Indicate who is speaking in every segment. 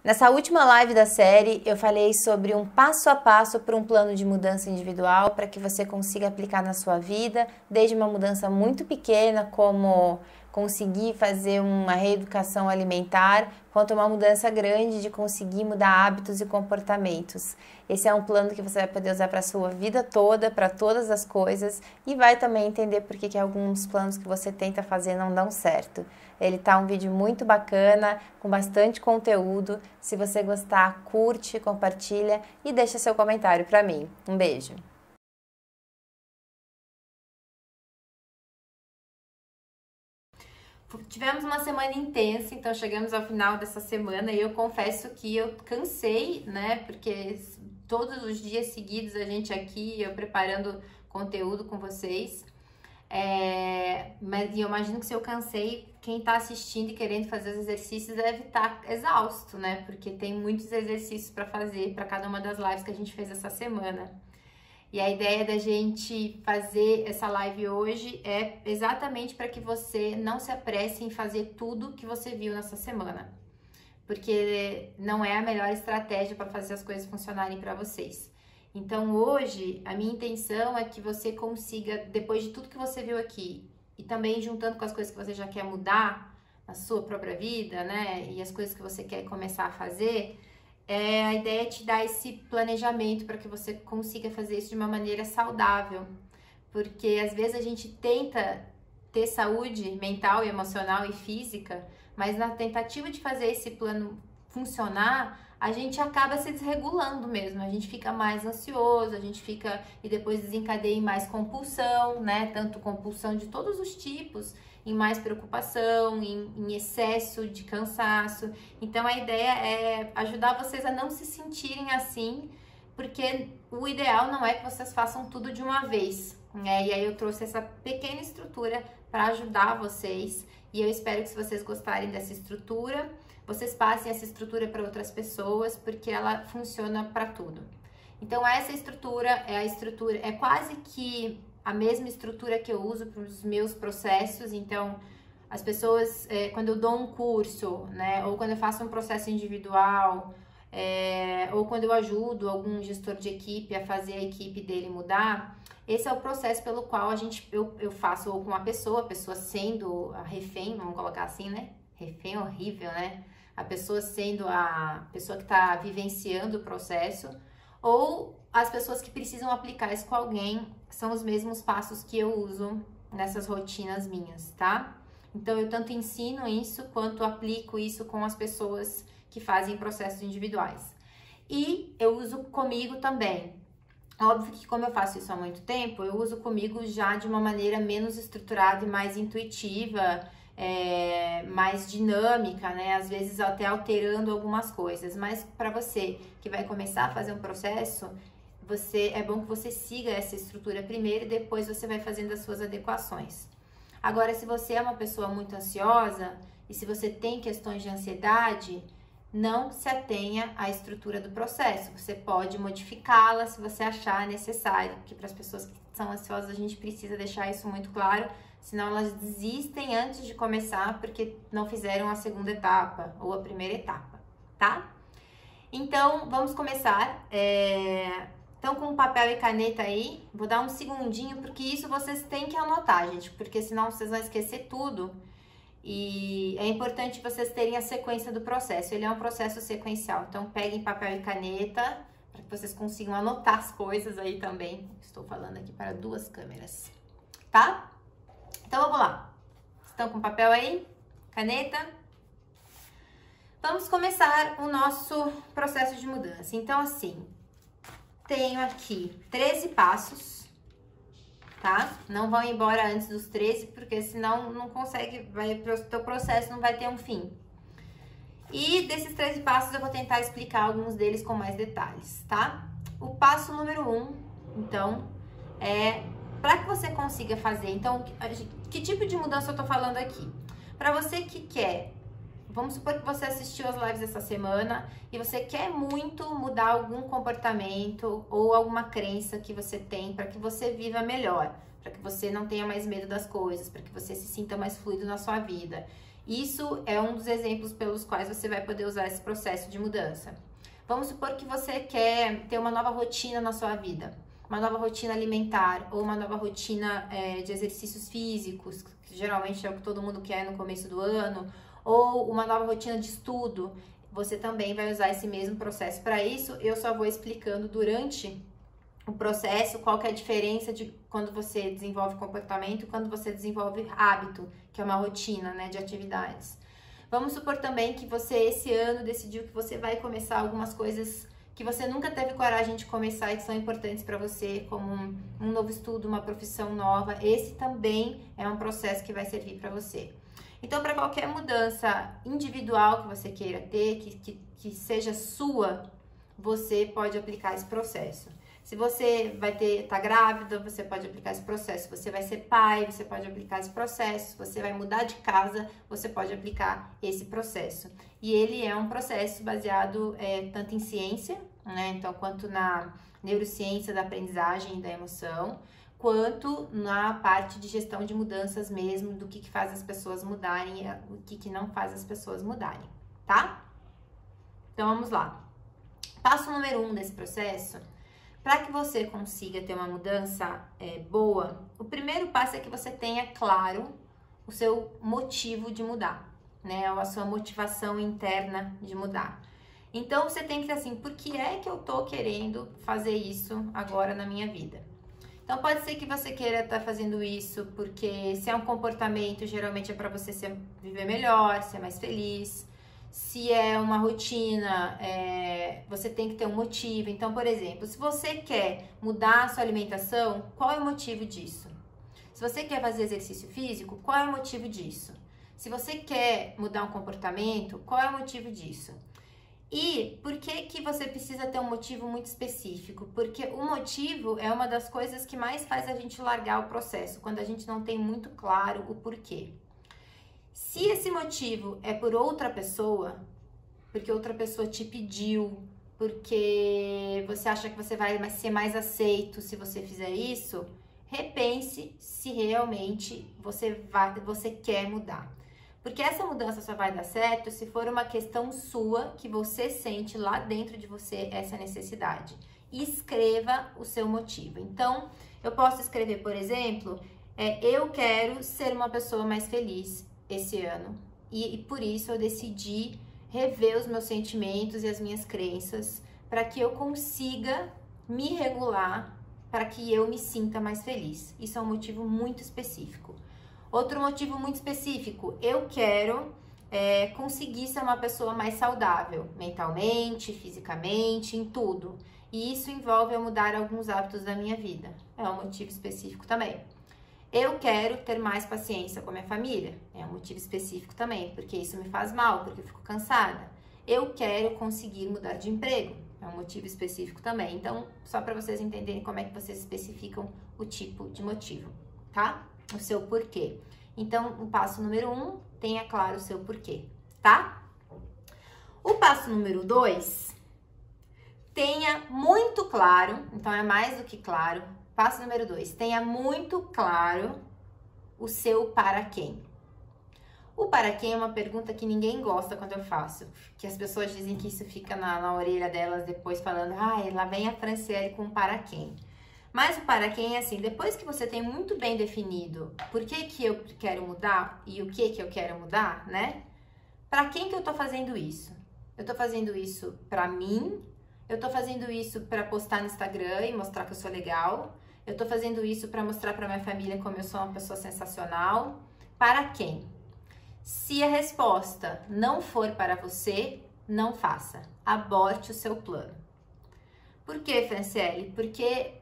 Speaker 1: Nessa última live da série, eu falei sobre um passo a passo para um plano de mudança individual para que você consiga aplicar na sua vida, desde uma mudança muito pequena, como conseguir fazer uma reeducação alimentar, quanto uma mudança grande de conseguir mudar hábitos e comportamentos. Esse é um plano que você vai poder usar para a sua vida toda, para todas as coisas, e vai também entender por que alguns planos que você tenta fazer não dão certo. Ele tá um vídeo muito bacana, com bastante conteúdo. Se você gostar, curte, compartilha e deixa seu comentário para mim. Um beijo! Tivemos uma semana intensa, então chegamos ao final dessa semana e eu confesso que eu cansei, né? Porque todos os dias seguidos a gente aqui, eu preparando conteúdo com vocês. Mas eu imagino que se eu cansei, quem tá assistindo e querendo fazer os exercícios deve estar exausto, né? Porque tem muitos exercícios para fazer para cada uma das lives que a gente fez essa semana. E a ideia da gente fazer essa live hoje é exatamente para que você não se apresse em fazer tudo que você viu nessa semana. Porque não é a melhor estratégia para fazer as coisas funcionarem para vocês. Então hoje a minha intenção é que você consiga, depois de tudo que você viu aqui, e também juntando com as coisas que você já quer mudar na sua própria vida, né? E as coisas que você quer começar a fazer, a ideia é te dar esse planejamento para que você consiga fazer isso de uma maneira saudável. Porque às vezes a gente tenta ter saúde mental, emocional e física, mas na tentativa de fazer esse plano funcionar, a gente acaba se desregulando mesmo, a gente fica mais ansioso, a gente fica e depois desencadeia em mais compulsão, né? Tanto compulsão de todos os tipos, em mais preocupação, em excesso de cansaço. Então a ideia é ajudar vocês a não se sentirem assim, porque o ideal não é que vocês façam tudo de uma vez, né? E aí eu trouxe essa pequena estrutura para ajudar vocês, e eu espero que se vocês gostarem dessa estrutura, vocês passem essa estrutura para outras pessoas, porque ela funciona para tudo. Então essa estrutura é quase que a mesma estrutura que eu uso para os meus processos. Então as pessoas, quando eu dou um curso, né, ou quando eu faço um processo individual, ou quando eu ajudo algum gestor de equipe a fazer a equipe dele mudar, esse é o processo pelo qual eu faço ou com a pessoa sendo a refém, vamos colocar assim, né? Refém é horrível, né? A pessoa sendo a pessoa que está vivenciando o processo, ou as pessoas que precisam aplicar isso com alguém, são os mesmos passos que eu uso nessas rotinas minhas, tá? Então eu tanto ensino isso, quanto aplico isso com as pessoas que fazem processos individuais. E eu uso comigo também. Óbvio que como eu faço isso há muito tempo, eu uso comigo já de uma maneira menos estruturada e mais intuitiva, mais dinâmica, né? Às vezes até alterando algumas coisas. Mas para você que vai começar a fazer um processo, é bom que você siga essa estrutura primeiro e depois você vai fazendo as suas adequações. Agora, se você é uma pessoa muito ansiosa e se você tem questões de ansiedade, não se atenha à estrutura do processo. Você pode modificá-la se você achar necessário, porque para as pessoas que são ansiosas a gente precisa deixar isso muito claro, senão elas desistem antes de começar porque não fizeram a segunda etapa ou a primeira etapa, tá? Então, vamos começar. Então, com papel e caneta aí, vou dar um segundinho, porque isso vocês têm que anotar, gente, porque senão vocês vão esquecer tudo. E é importante vocês terem a sequência do processo. Ele é um processo sequencial, então peguem papel e caneta para que vocês consigam anotar as coisas aí também. Estou falando aqui para duas câmeras, tá? Então vamos lá. Estão com papel aí? Caneta? Vamos começar o nosso processo de mudança. Então assim, tenho aqui 13 passos. Tá? Não vão embora antes dos 13, porque senão não consegue, o teu processo não vai ter um fim. E desses 13 passos eu vou tentar explicar alguns deles com mais detalhes, tá? O passo número 1, então, para que você consiga fazer, então, que tipo de mudança eu tô falando aqui? Para você que quer, vamos supor que você assistiu as lives essa semana e você quer muito mudar algum comportamento ou alguma crença que você tem para que você viva melhor, para que você não tenha mais medo das coisas, para que você se sinta mais fluido na sua vida. Isso é um dos exemplos pelos quais você vai poder usar esse processo de mudança. Vamos supor que você quer ter uma nova rotina na sua vida, uma nova rotina alimentar ou uma nova rotina de exercícios físicos, que geralmente é o que todo mundo quer no começo do ano, ou uma nova rotina de estudo. Você também vai usar esse mesmo processo para isso. Eu só vou explicando durante o processo qual que é a diferença de quando você desenvolve comportamento e quando você desenvolve hábito, que é uma rotina, né, de atividades. Vamos supor também que você esse ano decidiu que você vai começar algumas coisas que você nunca teve coragem de começar e que são importantes para você, como um novo estudo, uma profissão nova. Esse também é um processo que vai servir para você. Então, para qualquer mudança individual que você queira ter, que seja sua, você pode aplicar esse processo. Se você tá grávida, você pode aplicar esse processo. Se você vai ser pai, você pode aplicar esse processo. Se você vai mudar de casa, você pode aplicar esse processo. E ele é um processo baseado tanto em ciência, né? Então, quanto na neurociência da aprendizagem e da emoção, quanto na parte de gestão de mudanças mesmo, do que faz as pessoas mudarem e o que não faz as pessoas mudarem, tá? Então, vamos lá. Passo número 1 desse processo. Para que você consiga ter uma mudança boa, o primeiro passo é que você tenha claro o seu motivo de mudar, né? Ou a sua motivação interna de mudar. Então, você tem que ter assim, por que é que eu tô querendo fazer isso agora na minha vida? Então, pode ser que você queira estar fazendo isso porque se é um comportamento, geralmente é para você viver melhor, ser mais feliz. Se é uma rotina, você tem que ter um motivo. Então, por exemplo, se você quer mudar a sua alimentação, qual é o motivo disso? Se você quer fazer exercício físico, qual é o motivo disso? Se você quer mudar um comportamento, qual é o motivo disso? E por que você precisa ter um motivo muito específico? Porque o motivo é uma das coisas que mais faz a gente largar o processo, quando a gente não tem muito claro o porquê. Se esse motivo é por outra pessoa, porque outra pessoa te pediu, porque você acha que você vai ser mais aceito se você fizer isso, repense se realmente você quer mudar. Porque essa mudança só vai dar certo se for uma questão sua, que você sente lá dentro de você essa necessidade. E escreva o seu motivo. Então, eu posso escrever, por exemplo, eu quero ser uma pessoa mais feliz esse ano. E por isso eu decidi rever os meus sentimentos e as minhas crenças para que eu consiga me regular, para que eu me sinta mais feliz. Isso é um motivo muito específico. Outro motivo muito específico, eu quero conseguir ser uma pessoa mais saudável, mentalmente, fisicamente, em tudo. E isso envolve eu mudar alguns hábitos da minha vida. É um motivo específico também. Eu quero ter mais paciência com a minha família. É um motivo específico também, porque isso me faz mal, porque eu fico cansada. Eu quero conseguir mudar de emprego. É um motivo específico também. Então, só para vocês entenderem como é que vocês especificam o tipo de motivo, tá? O seu porquê. Então, o passo número 1, tenha claro o seu porquê, tá? O passo número 2, tenha muito claro, então é mais do que claro. Passo número 2, tenha muito claro o seu para quem. O para quem é uma pergunta que ninguém gosta quando eu faço, que as pessoas dizem que isso fica na orelha delas depois falando, lá vem a Franciele com para quem. Mas o para quem é assim, depois que você tem muito bem definido por que eu quero mudar e o que eu quero mudar, né? Para quem que eu tô fazendo isso? Eu tô fazendo isso para mim? Eu tô fazendo isso para postar no Instagram e mostrar que eu sou legal? Eu tô fazendo isso para mostrar para minha família como eu sou uma pessoa sensacional? Para quem? Se a resposta não for para você, não faça. Aborte o seu plano. Por quê, Franciele? Porque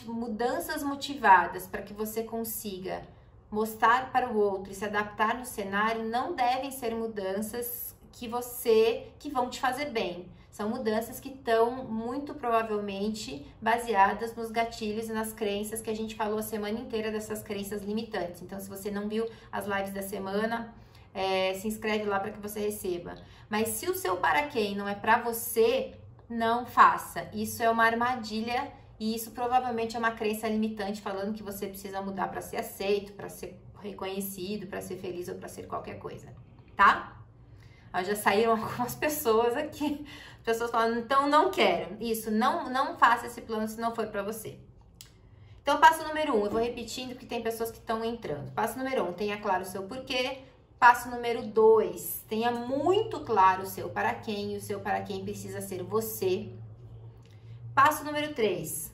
Speaker 1: mudanças motivadas para que você consiga mostrar para o outro e se adaptar no cenário não devem ser mudanças que vão te fazer bem. São mudanças que estão muito provavelmente baseadas nos gatilhos e nas crenças que a gente falou a semana inteira, dessas crenças limitantes. Então, se você não viu as lives da semana, se inscreve lá para que você receba. Mas se o seu para quem não é para você, não faça. Isso é uma armadilha e isso provavelmente é uma crença limitante falando que você precisa mudar para ser aceito, para ser reconhecido, para ser feliz ou para ser qualquer coisa. tá? Já saíram algumas pessoas aqui, pessoas falando, então não quero. Isso, não faça esse plano se não for para você. Então, passo número 1, eu vou repetindo porque tem pessoas que estão entrando. Passo número 1, tenha claro o seu porquê. Passo número 2, tenha muito claro o seu para quem, e o seu para quem precisa ser você. Passo número 3,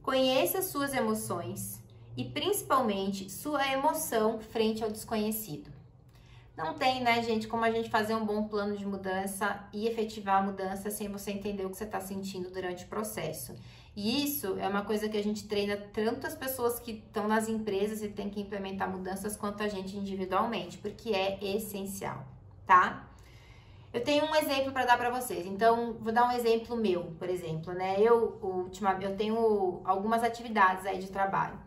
Speaker 1: conheça as suas emoções e principalmente sua emoção frente ao desconhecido. Não tem, né, gente, como a gente fazer um bom plano de mudança e efetivar a mudança sem você entender o que você está sentindo durante o processo. E isso é uma coisa que a gente treina tanto as pessoas que estão nas empresas e tem que implementar mudanças, quanto a gente individualmente, porque é essencial, tá? Eu tenho um exemplo para dar para vocês, então vou dar um exemplo meu, por exemplo, né? Eu tenho algumas atividades aí de trabalho.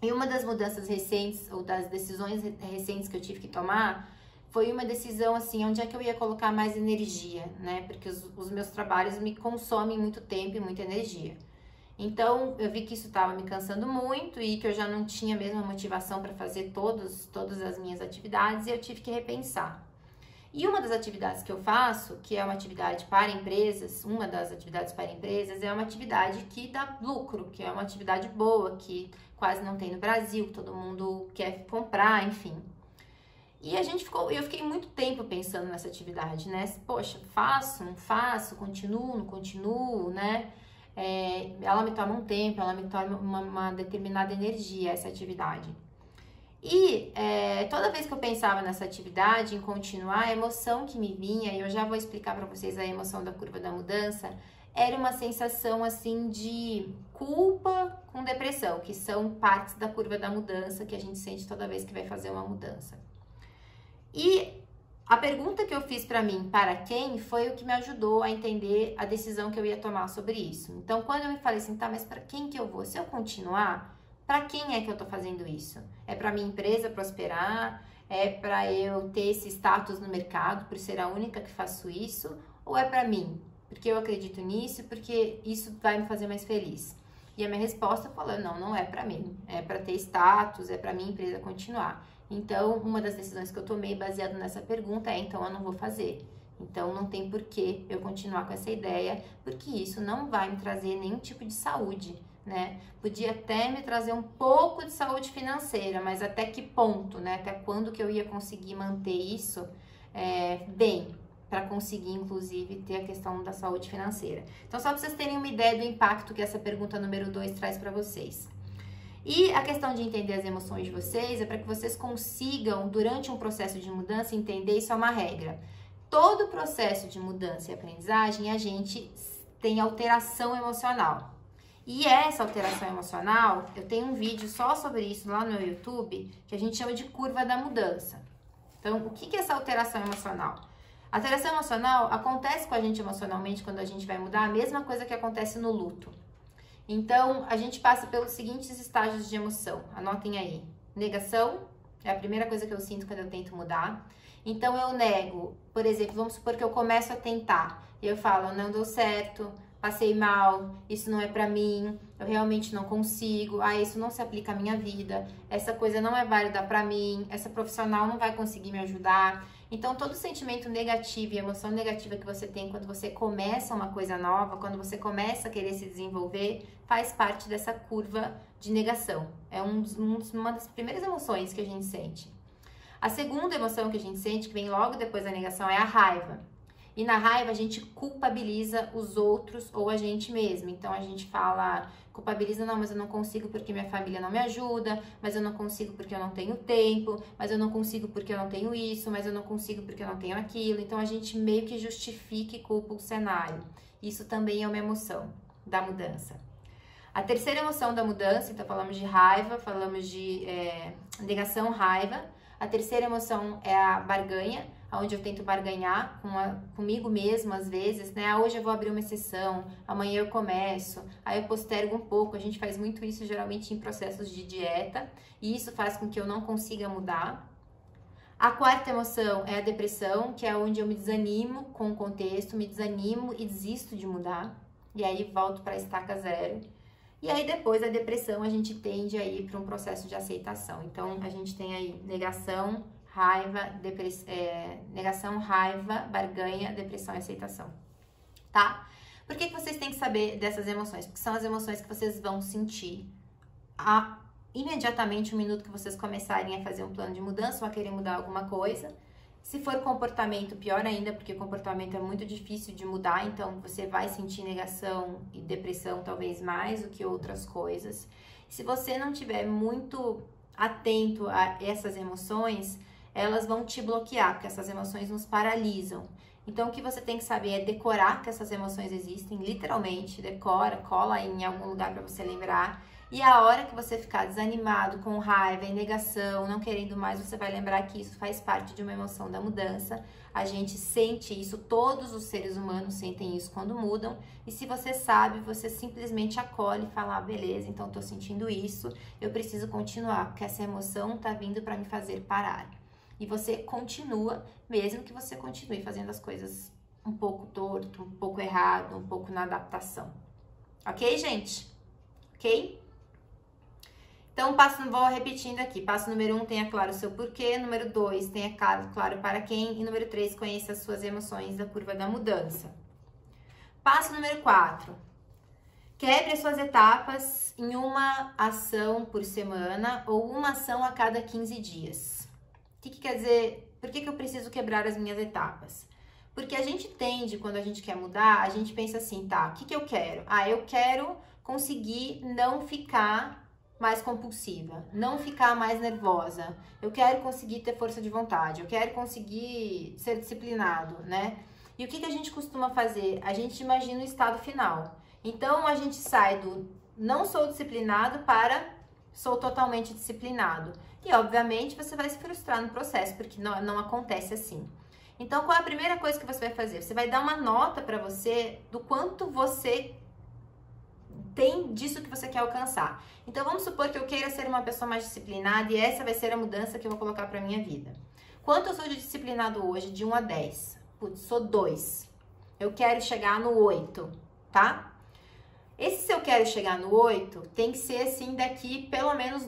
Speaker 1: E uma das mudanças recentes, ou das decisões recentes que eu tive que tomar, foi uma decisão assim, onde é que eu ia colocar mais energia, né? Porque os meus trabalhos me consomem muito tempo e muita energia. Então, eu vi que isso estava me cansando muito e que eu já não tinha mesmo a motivação para fazer todas as minhas atividades, e eu tive que repensar. E uma das atividades que eu faço, que é uma atividade para empresas, uma das atividades para empresas, é uma atividade que dá lucro, que é uma atividade boa, que quase não tem no Brasil, que todo mundo quer comprar, enfim. E eu fiquei muito tempo pensando nessa atividade, né? Poxa, faço, não faço, continuo, não continuo, né? Ela me toma um tempo, ela me toma uma determinada energia, essa atividade. E toda vez que eu pensava nessa atividade, em continuar, a emoção que me vinha, e eu já vou explicar para vocês a emoção da curva da mudança, era uma sensação assim de culpa com depressão, que são partes da curva da mudança que a gente sente toda vez que vai fazer uma mudança. E a pergunta que eu fiz para mim, para quem, foi o que me ajudou a entender a decisão que eu ia tomar sobre isso. Então, quando eu me falei assim, tá, mas para quem que eu vou? Se eu continuar, para quem é que eu tô fazendo isso? É para minha empresa prosperar? É para eu ter esse status no mercado por ser a única que faço isso? Ou é para mim? Porque eu acredito nisso, porque isso vai me fazer mais feliz. E a minha resposta falou, não é para mim. É para ter status, é para minha empresa continuar. Então, uma das decisões que eu tomei baseado nessa pergunta é, então eu não vou fazer. Então, não tem porquê eu continuar com essa ideia, porque isso não vai me trazer nenhum tipo de saúde, né? Podia até me trazer um pouco de saúde financeira, mas até que ponto, né? Até quando que eu ia conseguir manter isso bem, para conseguir, inclusive, ter a questão da saúde financeira. Então, só para vocês terem uma ideia do impacto que essa pergunta número 2 traz para vocês. E a questão de entender as emoções de vocês é para que vocês consigam, durante um processo de mudança, entender, isso é uma regra. Todo processo de mudança e aprendizagem, a gente tem alteração emocional. E essa alteração emocional, eu tenho um vídeo só sobre isso lá no meu YouTube, que a gente chama de curva da mudança. Então, o que é essa alteração emocional? A alteração emocional acontece com a gente emocionalmente quando a gente vai mudar, a mesma coisa que acontece no luto. Então, a gente passa pelos seguintes estágios de emoção. Anotem aí. Negação é a primeira coisa que eu sinto quando eu tento mudar. Então, eu nego. Por exemplo, vamos supor que eu começo a tentar. E eu falo, não deu certo, passei mal, isso não é pra mim, eu realmente não consigo, isso não se aplica à minha vida, essa coisa não é válida pra mim, essa profissional não vai conseguir me ajudar. Então, todo sentimento negativo e emoção negativa que você tem quando você começa uma coisa nova, quando você começa a querer se desenvolver, faz parte dessa curva de negação. É uma das primeiras emoções que a gente sente. A segunda emoção que a gente sente, que vem logo depois da negação, é a raiva. E na raiva a gente culpabiliza os outros ou a gente mesmo. Então a gente fala, culpabiliza, não, mas eu não consigo porque minha família não me ajuda, mas eu não consigo porque eu não tenho tempo, mas eu não consigo porque eu não tenho isso, mas eu não consigo porque eu não tenho aquilo. Então a gente meio que justifica e culpa o cenário. Isso também é uma emoção da mudança. A terceira emoção da mudança, então falamos de raiva, falamos de negação, raiva. A terceira emoção é a barganha, onde eu tento barganhar comigo mesmo, às vezes, né? Hoje eu vou abrir uma exceção, amanhã eu começo, aí eu postergo um pouco. A gente faz muito isso geralmente em processos de dieta, e isso faz com que eu não consiga mudar. A quarta emoção é a depressão, que é onde eu me desanimo com o contexto, me desanimo e desisto de mudar, e aí volto para a estaca zero. E aí depois da depressão a gente tende a ir para um processo de aceitação. Então a gente tem aí negação, raiva, negação, raiva, barganha, depressão e aceitação, tá? Por que vocês têm que saber dessas emoções? Porque são as emoções que vocês vão sentir imediatamente, o minuto que vocês começarem a fazer um plano de mudança ou a querer mudar alguma coisa. Se for comportamento, pior ainda, porque comportamento é muito difícil de mudar, então você vai sentir negação e depressão talvez mais do que outras coisas. Se você não tiver muito atento a essas emoções, elas vão te bloquear, porque essas emoções nos paralisam. Então, o que você tem que saber é decorar que essas emoções existem, literalmente, decora, cola em algum lugar para você lembrar. E a hora que você ficar desanimado, com raiva, em negação, não querendo mais, você vai lembrar que isso faz parte de uma emoção da mudança. A gente sente isso, todos os seres humanos sentem isso quando mudam. E se você sabe, você simplesmente acolhe e fala, beleza, então tô sentindo isso, eu preciso continuar, porque essa emoção tá vindo para me fazer parar. E você continua, mesmo que você continue fazendo as coisas um pouco torto, um pouco errado, um pouco na adaptação. Ok, gente? Ok? Então, vou repetindo aqui. Passo número 1, tenha claro o seu porquê. Número 2, tenha claro para quem. E número 3, conheça as suas emoções da curva da mudança. Passo número 4, quebre as suas etapas em uma ação por semana ou uma ação a cada 15 dias. O que quer dizer? Por que eu preciso quebrar as minhas etapas? Porque a gente tende, quando a gente quer mudar, a gente pensa assim, tá, o que eu quero? Eu quero conseguir não ficar mais compulsiva, não ficar mais nervosa, eu quero conseguir ter força de vontade, eu quero conseguir ser disciplinado, né? E o que a gente costuma fazer? A gente imagina o estado final. Então, a gente sai do não sou disciplinado para sou totalmente disciplinado. E, obviamente, você vai se frustrar no processo, porque não acontece assim. Então, qual é a primeira coisa que você vai fazer? Você vai dar uma nota para você do quanto você tem disso que você quer alcançar. Então, vamos supor que eu queira ser uma pessoa mais disciplinada e essa vai ser a mudança que eu vou colocar para minha vida. Quanto eu sou de disciplinado hoje, de 1 a 10? Putz, sou 2. Eu quero chegar no 8, tá? Esse se eu quero chegar no 8, tem que ser assim daqui pelo menos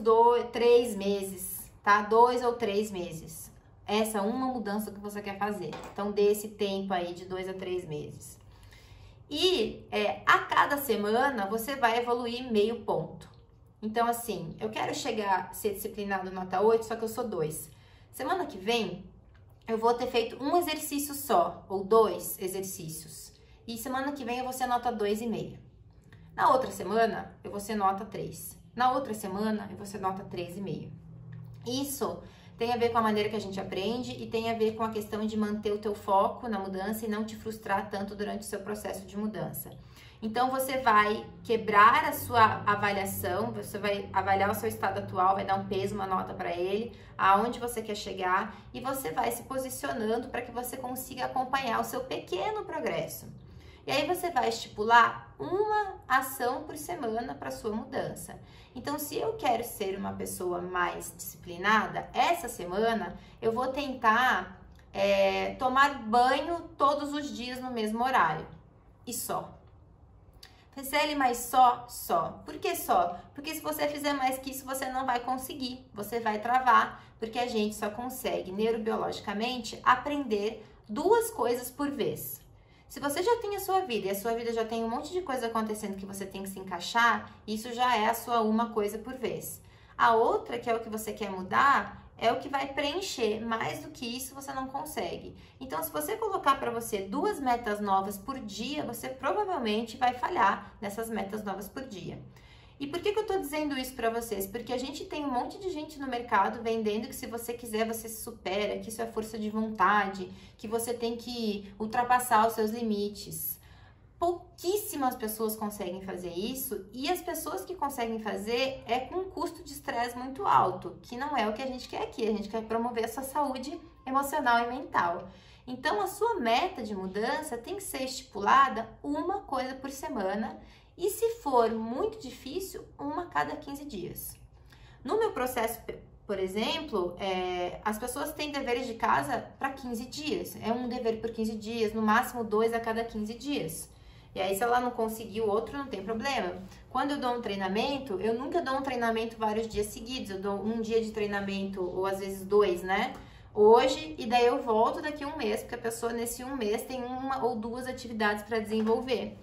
Speaker 1: 3 meses, tá? 2 ou 3 meses. Essa é uma mudança que você quer fazer. Então, dê esse tempo aí de 2 a 3 meses. E a cada semana você vai evoluir meio ponto. Então, assim, eu quero ser disciplinado nota 8, só que eu sou 2. Semana que vem, eu vou ter feito um exercício só, ou 2 exercícios. E semana que vem eu vou ser nota 2,5. Na outra semana, eu vou ser nota 3. Na outra semana, eu vou ser nota 3,5. Isso tem a ver com a maneira que a gente aprende e tem a ver com a questão de manter o teu foco na mudança e não te frustrar tanto durante o seu processo de mudança. Então, você vai quebrar a sua avaliação, você vai avaliar o seu estado atual, vai dar um peso, uma nota para ele, aonde você quer chegar e você vai se posicionando para que você consiga acompanhar o seu pequeno progresso. E aí você vai estipular uma ação por semana para sua mudança. Então, se eu quero ser uma pessoa mais disciplinada, essa semana eu vou tentar tomar banho todos os dias no mesmo horário. E só. Gisele, mas só. Por que só? Porque se você fizer mais que isso, você não vai conseguir. Você vai travar, porque a gente só consegue, neurobiologicamente, aprender 2 coisas por vez. Se você já tem a sua vida e a sua vida já tem um monte de coisa acontecendo que você tem que se encaixar, isso já é a sua uma coisa por vez. A outra, que é o que você quer mudar, é o que vai preencher. Mais do que isso, você não consegue. Então, se você colocar para você 2 metas novas por dia, você provavelmente vai falhar nessas metas novas por dia. E por que eu tô dizendo isso para vocês? Porque a gente tem um monte de gente no mercado vendendo que se você quiser, você se supera, que isso é força de vontade, que você tem que ultrapassar os seus limites. Pouquíssimas pessoas conseguem fazer isso e as pessoas que conseguem fazer é com um custo de estresse muito alto, que não é o que a gente quer aqui. A gente quer promover a sua saúde emocional e mental. Então, a sua meta de mudança tem que ser estipulada uma coisa por semana. E se for muito difícil, uma a cada 15 dias. No meu processo, por exemplo, as pessoas têm deveres de casa para 15 dias. É um dever por 15 dias, no máximo 2 a cada 15 dias. E aí, se ela não conseguir o outro, não tem problema. Quando eu dou um treinamento, eu nunca dou um treinamento vários dias seguidos. Eu dou um dia de treinamento, ou às vezes 2, né? hoje e daí eu volto daqui a um mês, porque a pessoa nesse um mês tem uma ou duas atividades para desenvolver.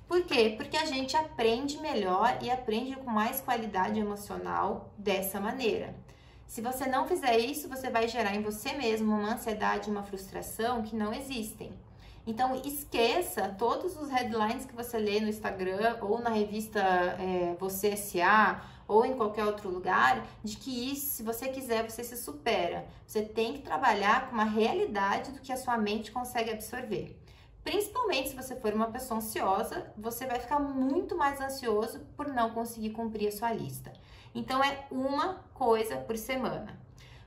Speaker 1: Por quê? Porque a gente aprende melhor e aprende com mais qualidade emocional dessa maneira. Se você não fizer isso, você vai gerar em você mesmo uma ansiedade, uma frustração que não existem. Então, esqueça todos os headlines que você lê no Instagram ou na revista Você S.A., ou em qualquer outro lugar, de que isso, se você quiser, você se supera. Você tem que trabalhar com uma realidade do que a sua mente consegue absorver. Principalmente se você for uma pessoa ansiosa, você vai ficar muito mais ansioso por não conseguir cumprir a sua lista. Então, é uma coisa por semana.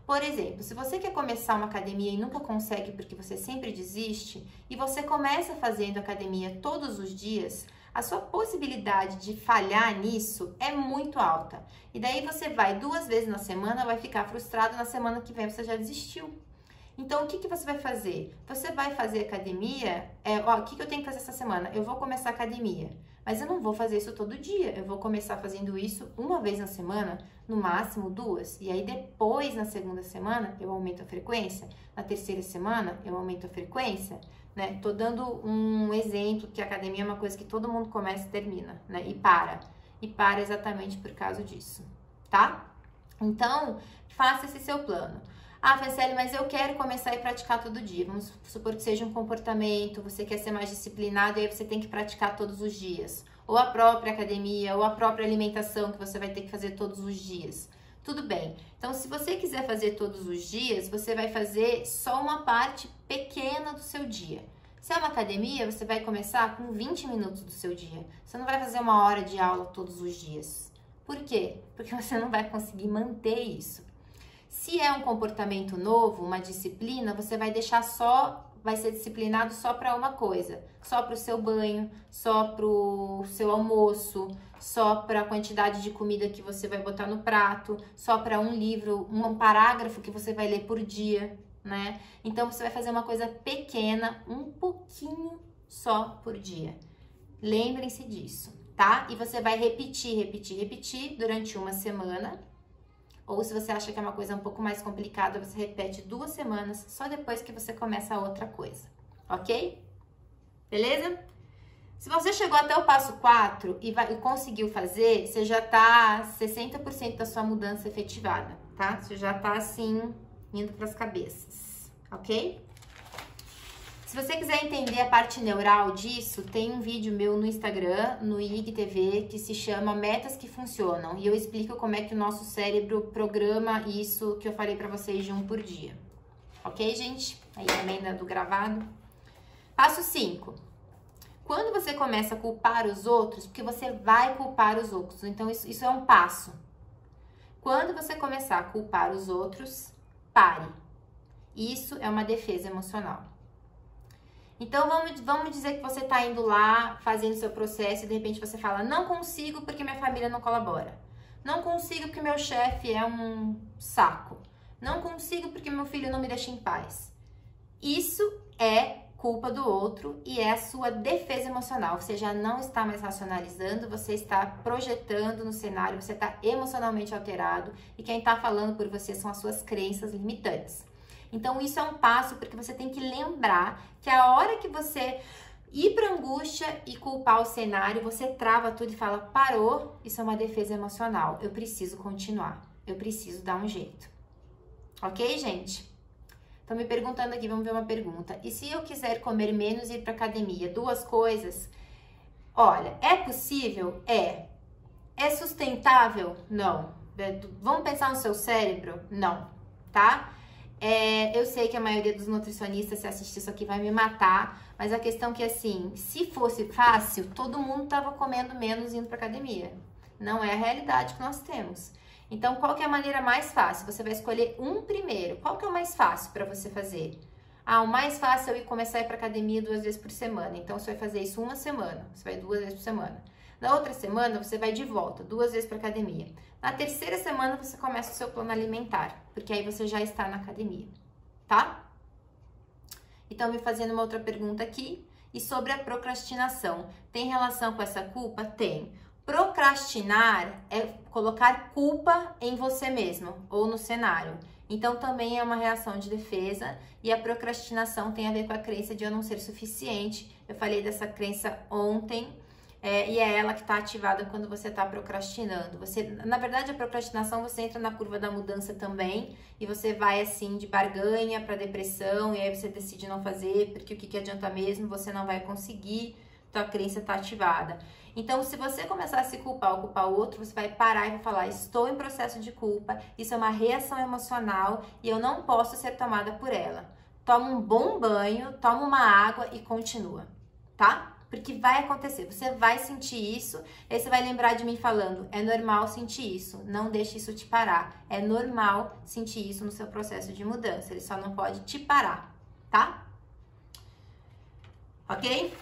Speaker 1: Por exemplo, se você quer começar uma academia e nunca consegue porque você sempre desiste, e você começa fazendo academia todos os dias, a sua possibilidade de falhar nisso é muito alta. E daí você vai 2 vezes na semana, vai ficar frustrado, na semana que vem você já desistiu. Então, o que você vai fazer? Você vai fazer academia, o que eu tenho que fazer essa semana? Eu vou começar academia, mas eu não vou fazer isso todo dia. Eu vou começar fazendo isso 1 vez na semana, no máximo 2. E aí depois, na segunda semana, eu aumento a frequência. Na terceira semana, eu aumento a frequência, né? Tô dando um exemplo que a academia é uma coisa que todo mundo começa e termina, né? E para. E para exatamente por causa disso, tá? Então, faça esse seu plano. Ah, Franciele, mas eu quero começar a praticar todo dia. Vamos supor que seja um comportamento, você quer ser mais disciplinado e aí você tem que praticar todos os dias. Ou a própria academia, ou a própria alimentação que você vai ter que fazer todos os dias. Tudo bem. Então, se você quiser fazer todos os dias, você vai fazer só uma parte pequena do seu dia. Se é uma academia, você vai começar com 20 minutos do seu dia. Você não vai fazer 1 hora de aula todos os dias. Por quê? Porque você não vai conseguir manter isso. Se é um comportamento novo, uma disciplina, você vai deixar vai ser disciplinado só para uma coisa, só para o seu banho, só para o seu almoço, só para a quantidade de comida que você vai botar no prato, só para um livro, um parágrafo que você vai ler por dia, né? Então você vai fazer uma coisa pequena, um pouquinho só por dia. Lembrem-se disso, tá? E você vai repetir durante 1 semana. Ou se você acha que é uma coisa um pouco mais complicada, você repete 2 semanas, só depois que você começa a outra coisa, ok? Beleza? Se você chegou até o passo 4 e conseguiu fazer, você já tá 60% da sua mudança efetivada, tá? Você já tá assim, indo pras cabeças, ok? Se você quiser entender a parte neural disso, tem um vídeo meu no Instagram, no IGTV, que se chama Metas que Funcionam. E eu explico como é que o nosso cérebro programa isso que eu falei pra vocês de 1 por dia. Ok, gente? Aí também do gravado. Passo 5. Quando você começa a culpar os outros, porque você vai culpar os outros, então isso é um passo. Quando você começar a culpar os outros, pare. Isso é uma defesa emocional. Então, vamos dizer que você tá indo lá, fazendo seu processo e de repente você fala, não consigo porque minha família não colabora. Não consigo porque meu chefe é um saco. Não consigo porque meu filho não me deixa em paz. Isso é culpa do outro e é a sua defesa emocional. Você já não está mais racionalizando, você está projetando no cenário, você está emocionalmente alterado e quem está falando por você são as suas crenças limitantes. Então, isso é um passo porque você tem que lembrar que a hora que você ir para angústia e culpar o cenário, você trava tudo e fala, parou, isso é uma defesa emocional, eu preciso continuar, eu preciso dar um jeito. Ok, gente? Estão me perguntando aqui, vamos ver uma pergunta. E se eu quiser comer menos e ir para academia? 2 coisas. Olha, é possível? É. É sustentável? Não. Vamos pensar no seu cérebro? Não, tá? Eu sei que a maioria dos nutricionistas, se assistir isso aqui, vai me matar, mas a questão é que, assim, se fosse fácil, todo mundo tava comendo menos indo pra academia. Não é a realidade que nós temos. Então, qual que é a maneira mais fácil? Você vai escolher um primeiro. Qual que é o mais fácil para você fazer? Ah, o mais fácil é eu começar a ir pra academia 2 vezes por semana. Então, você vai fazer isso 1 semana. Você vai 2 vezes por semana. Na outra semana, você vai de volta, 2 vezes pra academia. Na terceira semana, você começa o seu plano alimentar, porque aí você já está na academia, tá? Então, me fazendo uma outra pergunta aqui. E sobre a procrastinação, tem relação com essa culpa? Tem. Procrastinar é colocar culpa em você mesmo ou no cenário. Então também é uma reação de defesa, e a procrastinação tem a ver com a crença de eu não ser suficiente. Eu falei dessa crença ontem, e é ela que está ativada quando você está procrastinando. Na verdade, a procrastinação, você entra na curva da mudança também, e você vai assim de barganha para depressão, e aí você decide não fazer, porque o que adianta mesmo, você não vai conseguir, tua crença está ativada. Então, se você começar a se culpar ou culpar o outro, você vai parar e vai falar, estou em processo de culpa, isso é uma reação emocional e eu não posso ser tomada por ela. Toma um bom banho, toma uma água e continua, tá? Porque vai acontecer, você vai sentir isso, aí você vai lembrar de mim falando, é normal sentir isso, não deixe isso te parar. É normal sentir isso no seu processo de mudança, ele só não pode te parar, tá? Ok?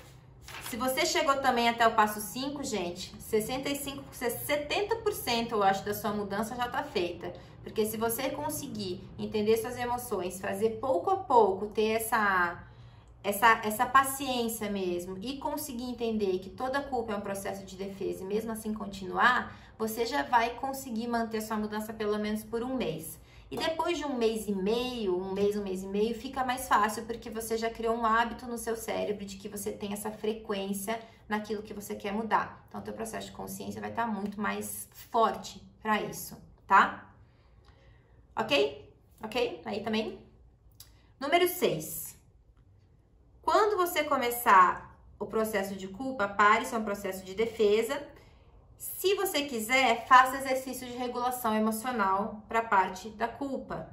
Speaker 1: Se você chegou também até o passo 5, gente, 70% eu acho da sua mudança já tá feita. Porque se você conseguir entender suas emoções, fazer pouco a pouco, ter essa paciência mesmo e conseguir entender que toda culpa é um processo de defesa e mesmo assim continuar, você já vai conseguir manter sua mudança pelo menos por um mês. E depois de um mês e meio, um mês e meio, fica mais fácil porque você já criou um hábito no seu cérebro de que você tem essa frequência naquilo que você quer mudar. Então, o teu processo de consciência vai estar muito mais forte para isso, tá? Ok? Ok? Aí também. Número 6. Quando você começar o processo de culpa, pare, isso é um processo de defesa. Se você quiser, faça exercício de regulação emocional para a parte da culpa,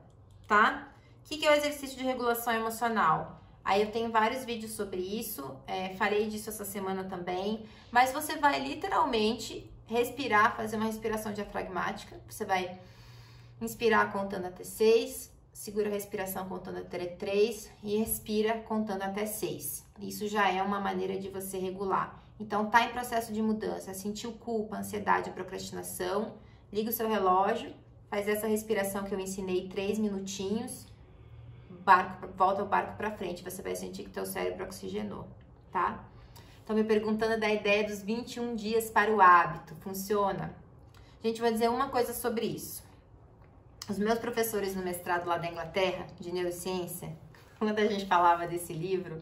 Speaker 1: tá? O que é o exercício de regulação emocional? Aí eu tenho vários vídeos sobre isso, falei disso essa semana também, mas você vai literalmente respirar, fazer uma respiração diafragmática. Você vai inspirar contando até 6, segura a respiração contando até 3 e respira contando até 6. Isso já é uma maneira de você regular. Então, tá em processo de mudança, sentiu culpa, ansiedade, procrastinação, liga o seu relógio, faz essa respiração que eu ensinei 3 minutinhos, volta o barco para frente, você vai sentir que teu cérebro oxigenou, tá? Estão me perguntando da ideia dos 21 dias para o hábito, funciona? Gente, vou dizer uma coisa sobre isso. Os meus professores no mestrado lá da Inglaterra, de neurociência, quando a gente falava desse livro,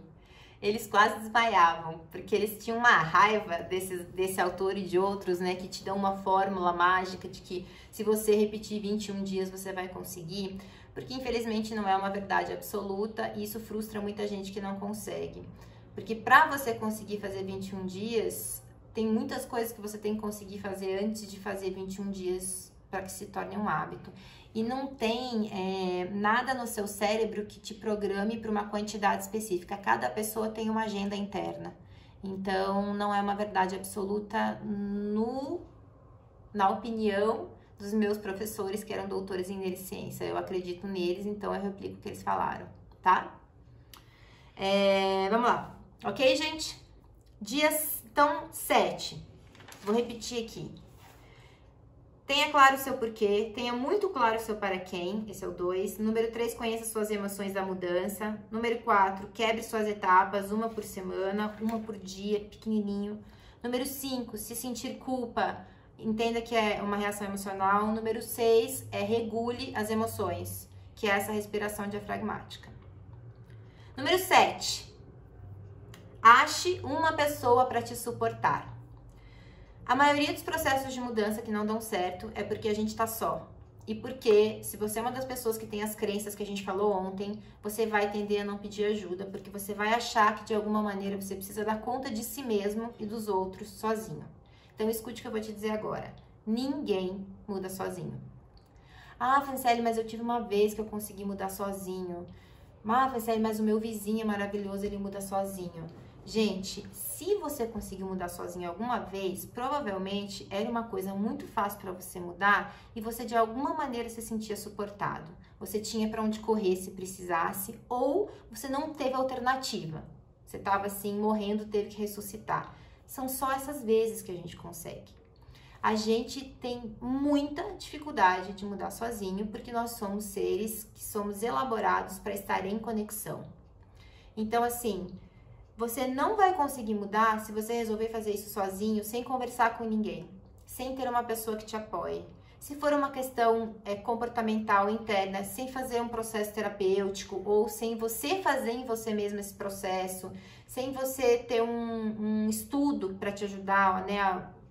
Speaker 1: eles quase desmaiavam, porque eles tinham uma raiva desse autor e de outros, né, que te dão uma fórmula mágica de que se você repetir 21 dias você vai conseguir, porque infelizmente não é uma verdade absoluta e isso frustra muita gente que não consegue. Porque para você conseguir fazer 21 dias, tem muitas coisas que você tem que conseguir fazer antes de fazer 21 dias para que se torne um hábito. E não tem nada no seu cérebro que te programe para uma quantidade específica. Cada pessoa tem uma agenda interna. Então, não é uma verdade absoluta na opinião dos meus professores, que eram doutores em neurociência. Eu acredito neles, então eu replico o que eles falaram, tá? Vamos lá. Ok, gente? Dias, então, 7. Vou repetir aqui. Tenha claro o seu porquê, tenha muito claro o seu para quem, esse é o 2. Número 3, conheça suas emoções da mudança. Número 4, quebre suas etapas, uma por semana, uma por dia, pequenininho. Número 5, se sentir culpa, entenda que é uma reação emocional. Número 6, regule as emoções, que é essa respiração diafragmática. Número 7, ache uma pessoa para te suportar. A maioria dos processos de mudança que não dão certo é porque a gente tá só. E porque, se você é uma das pessoas que tem as crenças que a gente falou ontem, você vai tender a não pedir ajuda, porque você vai achar que de alguma maneira você precisa dar conta de si mesmo e dos outros sozinho. Então escute o que eu vou te dizer agora. Ninguém muda sozinho. Ah, Franciele, mas eu tive uma vez que eu consegui mudar sozinho. Ah, Franciele, mas o meu vizinho é maravilhoso, ele muda sozinho. Gente, se você conseguiu mudar sozinho alguma vez, provavelmente era uma coisa muito fácil para você mudar e você de alguma maneira se sentia suportado. Você tinha para onde correr se precisasse ou você não teve alternativa. Você estava assim morrendo, teve que ressuscitar. São só essas vezes que a gente consegue. A gente tem muita dificuldade de mudar sozinho porque nós somos seres que somos elaborados para estar em conexão. Então, assim, você não vai conseguir mudar se você resolver fazer isso sozinho, sem conversar com ninguém, sem ter uma pessoa que te apoie, Se for uma questão comportamental interna, sem fazer um processo terapêutico ou sem você fazer em você mesmo esse processo, sem você ter um estudo para te ajudar, né?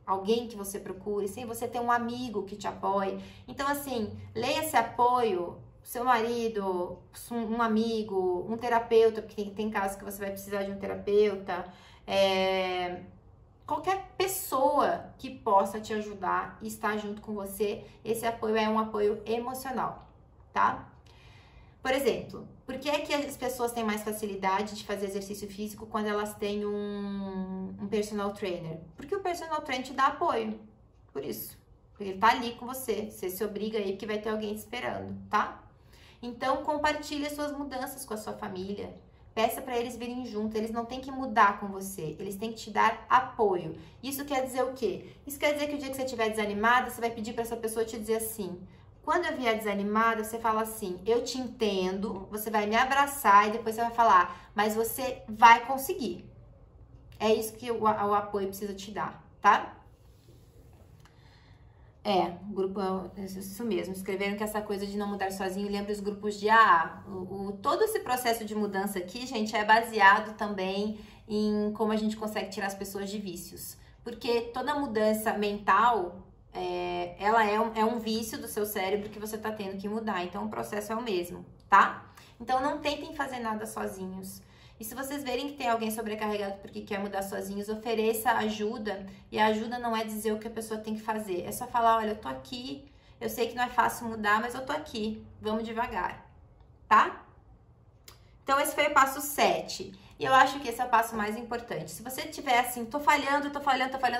Speaker 1: Alguém que você procure, sem você ter um amigo que te apoie. Então, assim, leia esse apoio, seu marido, um amigo, um terapeuta, porque tem casos que você vai precisar de um terapeuta, qualquer pessoa que possa te ajudar e estar junto com você, esse apoio é um apoio emocional, tá? Por exemplo, por que é que as pessoas têm mais facilidade de fazer exercício físico quando elas têm um personal trainer? Porque o personal trainer te dá apoio, por isso. Porque ele tá ali com você, você se obriga aí porque vai ter alguém te esperando, tá? Então, compartilhe as suas mudanças com a sua família. Peça para eles virem junto, eles não têm que mudar com você, eles têm que te dar apoio. Isso quer dizer o quê? Isso quer dizer que o dia que você estiver desanimada, você vai pedir para essa pessoa te dizer assim: quando eu vier desanimada, você fala assim, eu te entendo, você vai me abraçar e depois você vai falar, mas você vai conseguir. É isso que o apoio precisa te dar, tá? O grupo, isso mesmo, escreveram que essa coisa de não mudar sozinho lembra os grupos de AA. Todo esse processo de mudança aqui, gente, é baseado também em como a gente consegue tirar as pessoas de vícios. Porque toda mudança mental, ela é um vício do seu cérebro que você tá tendo que mudar. Então, o processo é o mesmo, tá? Então, não tentem fazer nada sozinhos. E se vocês verem que tem alguém sobrecarregado porque quer mudar sozinhos, ofereça ajuda. E a ajuda não é dizer o que a pessoa tem que fazer. É só falar, olha, eu tô aqui, eu sei que não é fácil mudar, mas eu tô aqui. Vamos devagar, tá? Então, esse foi o passo 7. E eu acho que esse é o passo mais importante. Se você tiver assim, tô falhando,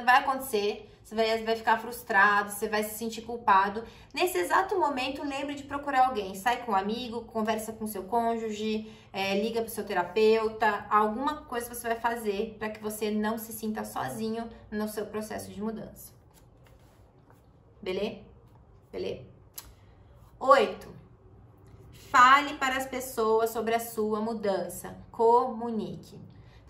Speaker 1: vai acontecer. Você vai ficar frustrado, você vai se sentir culpado. Nesse exato momento, lembre de procurar alguém. Sai com um amigo, conversa com seu cônjuge, liga pro seu terapeuta. Alguma coisa você vai fazer para que você não se sinta sozinho no seu processo de mudança. Beleza? 8. Fale para as pessoas sobre a sua mudança. Comunique.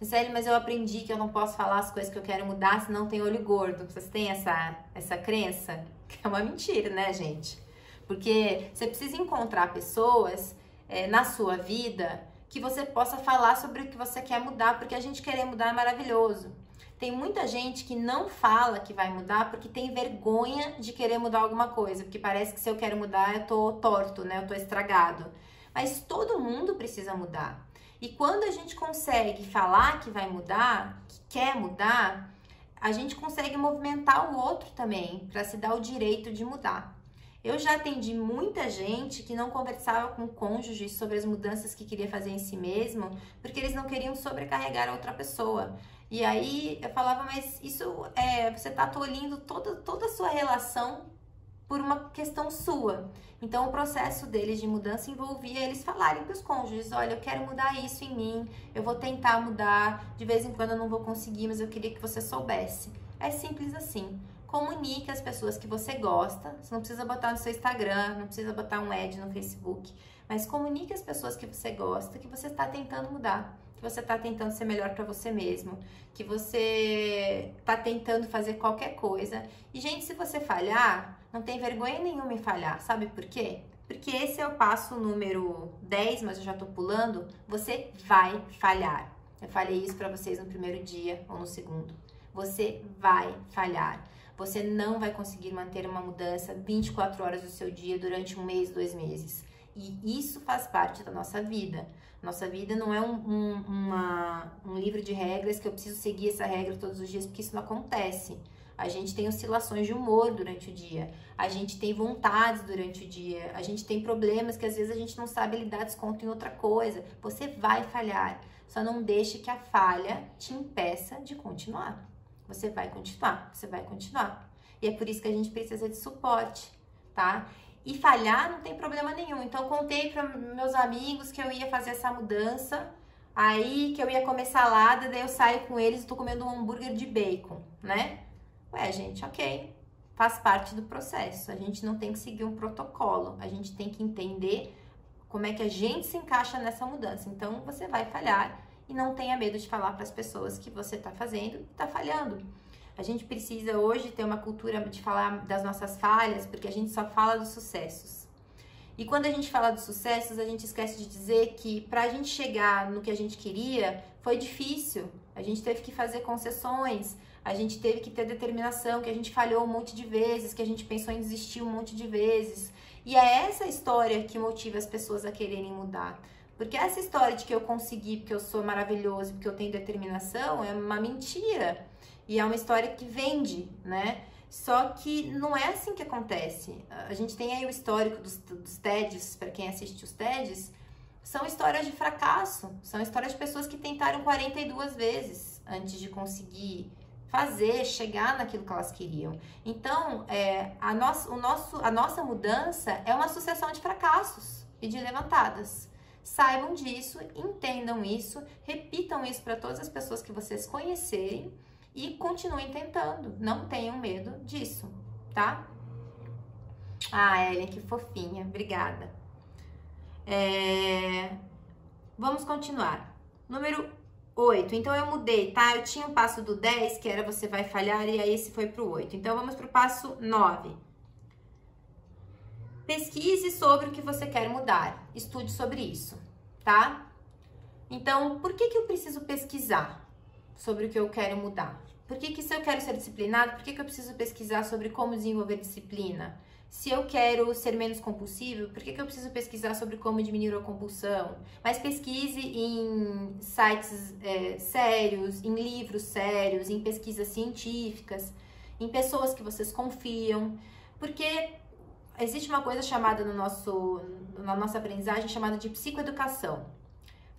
Speaker 1: Célia, mas eu aprendi que eu não posso falar as coisas que eu quero mudar, senão tem olho gordo. Vocês têm essa crença? Que é uma mentira, né, gente? Porque você precisa encontrar pessoas na sua vida que você possa falar sobre o que você quer mudar, porque a gente querer mudar é maravilhoso. Tem muita gente que não fala que vai mudar porque tem vergonha de querer mudar alguma coisa, porque parece que se eu quero mudar eu tô torto, né? Eu tô estragado. Mas todo mundo precisa mudar. E quando a gente consegue falar que vai mudar, que quer mudar, a gente consegue movimentar o outro também para se dar o direito de mudar. Eu já atendi muita gente que não conversava com o cônjuge sobre as mudanças que queria fazer em si mesmo, porque eles não queriam sobrecarregar a outra pessoa. E aí eu falava, mas isso você tá tolhindo toda a sua relação por uma questão sua. Então o processo deles de mudança envolvia eles falarem para os cônjuges, olha, eu quero mudar isso em mim, eu vou tentar mudar, de vez em quando eu não vou conseguir, mas eu queria que você soubesse. É simples assim. Comunique às pessoas que você gosta, você não precisa botar no seu Instagram, não precisa botar um ad no Facebook, mas comunique às pessoas que você gosta, que você está tentando mudar, que você está tentando ser melhor para você mesmo, que você está tentando fazer qualquer coisa. E, gente, se você falhar, não tem vergonha nenhuma em falhar, sabe por quê? Porque esse é o passo número 10, mas eu já tô pulando, você vai falhar. Eu falei isso para vocês no primeiro dia ou no segundo. Você vai falhar. Você não vai conseguir manter uma mudança 24 horas do seu dia durante 1 mês, 2 meses. E isso faz parte da nossa vida. Nossa vida não é um livro de regras que eu preciso seguir essa regra todos os dias, porque isso não acontece. A gente tem oscilações de humor durante o dia, a gente tem vontades durante o dia, a gente tem problemas que às vezes a gente não sabe lidar, desconto em outra coisa. Você vai falhar, só não deixe que a falha te impeça de continuar. Você vai continuar, você vai continuar. E é por isso que a gente precisa de suporte, tá? E falhar não tem problema nenhum. Então, eu contei para meus amigos que eu ia fazer essa mudança, aí que eu ia comer salada, daí eu saio com eles e tô comendo um hambúrguer de bacon, né? Ué, gente, ok, faz parte do processo. A gente não tem que seguir um protocolo, a gente tem que entender como é que a gente se encaixa nessa mudança. Então, você vai falhar e não tenha medo de falar para as pessoas que você tá fazendo e tá falhando. A gente precisa hoje ter uma cultura de falar das nossas falhas, porque a gente só fala dos sucessos. E quando a gente fala dos sucessos, a gente esquece de dizer que para a gente chegar no que a gente queria, foi difícil. A gente teve que fazer concessões, a gente teve que ter determinação, que a gente falhou um monte de vezes, que a gente pensou em desistir um monte de vezes. E é essa história que motiva as pessoas a quererem mudar. Porque essa história de que eu consegui, porque eu sou maravilhoso, porque eu tenho determinação, é uma mentira. E é uma história que vende, né? Só que não é assim que acontece. A gente tem aí o histórico dos TEDs, para quem assiste os TEDs, são histórias de fracasso, são histórias de pessoas que tentaram 42 vezes antes de conseguir fazer, chegar naquilo que elas queriam. Então, a nossa mudança é uma sucessão de fracassos e de levantadas. Saibam disso, entendam isso, repitam isso para todas as pessoas que vocês conhecerem e continuem tentando. Não tenham medo disso, tá? Ah, Ellen, que fofinha. Obrigada. Vamos continuar. Número 8. Então, eu mudei, tá? Eu tinha o passo do 10, que era você vai falhar, e aí esse foi pro 8. Então, vamos pro passo 9. Pesquise sobre o que você quer mudar. Estude sobre isso, tá? Então, por que eu preciso pesquisar sobre o que eu quero mudar? Por que se eu quero ser disciplinado, por que eu preciso pesquisar sobre como desenvolver disciplina? Se eu quero ser menos compulsivo, por que eu preciso pesquisar sobre como diminuir a compulsão? Mas pesquise em sites sérios, em livros sérios, em pesquisas científicas, em pessoas que vocês confiam, porque existe uma coisa chamada na nossa aprendizagem chamada de psicoeducação.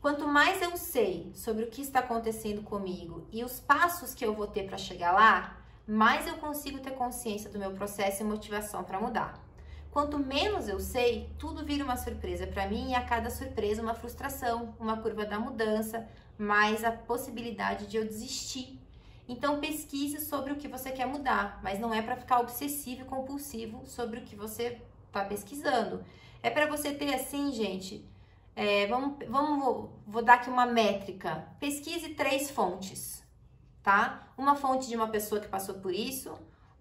Speaker 1: Quanto mais eu sei sobre o que está acontecendo comigo e os passos que eu vou ter para chegar lá, mais eu consigo ter consciência do meu processo e motivação para mudar. Quanto menos eu sei, tudo vira uma surpresa para mim e a cada surpresa uma frustração, uma curva da mudança, mais a possibilidade de eu desistir. Então pesquise sobre o que você quer mudar, mas não é para ficar obsessivo e compulsivo sobre o que você está pesquisando. É para você ter assim, gente, vou dar aqui uma métrica. Pesquise 3 fontes, tá? Uma fonte de uma pessoa que passou por isso,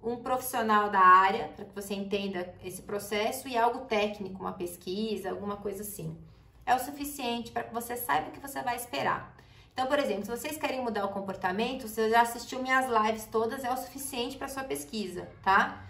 Speaker 1: um profissional da área, para que você entenda esse processo, e algo técnico, uma pesquisa, alguma coisa assim. É o suficiente para que você saiba o que você vai esperar. Então, por exemplo, se vocês querem mudar o comportamento, você já assistiu minhas lives todas, é o suficiente para sua pesquisa, tá?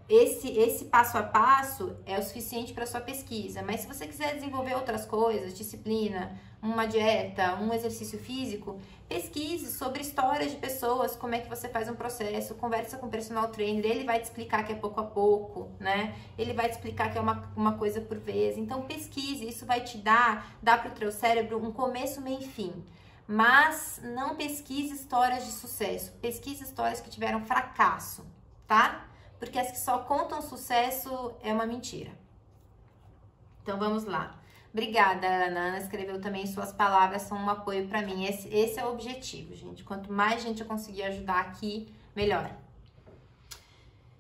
Speaker 1: Esse passo a passo é o suficiente para sua pesquisa, mas se você quiser desenvolver outras coisas, disciplina, uma dieta, um exercício físico, pesquise sobre histórias de pessoas, como é que você faz um processo, conversa com o personal trainer, ele vai te explicar que é pouco a pouco, né? Ele vai te explicar que é uma coisa por vez. Então pesquise, isso vai te dar para o teu cérebro um começo, meio e fim. Mas não pesquise histórias de sucesso, pesquise histórias que tiveram fracasso, tá? Porque as que só contam sucesso é uma mentira. Então vamos lá. Obrigada, Ana. Ana escreveu também, suas palavras são um apoio para mim. Esse é o objetivo, gente. Quanto mais gente eu conseguir ajudar aqui, melhor.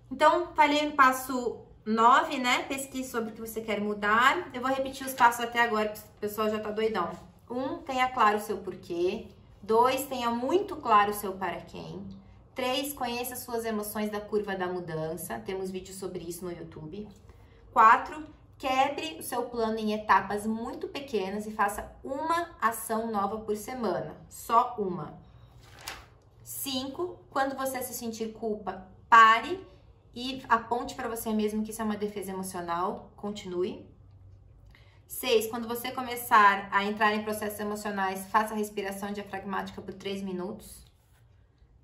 Speaker 1: Então, falei no passo 9, né? Pesquise sobre o que você quer mudar. Eu vou repetir os passos até agora, porque o pessoal já tá doidão. 1, tenha claro o seu porquê. 2, tenha muito claro o seu para quem. 3, conheça suas emoções da curva da mudança. Temos vídeos sobre isso no YouTube. 4, quebre o seu plano em etapas muito pequenas e faça uma ação nova por semana. Só uma. 5, quando você se sentir culpa, pare e aponte para você mesmo que isso é uma defesa emocional. Continue. 6, quando você começar a entrar em processos emocionais, faça a respiração diafragmática por 3 minutos.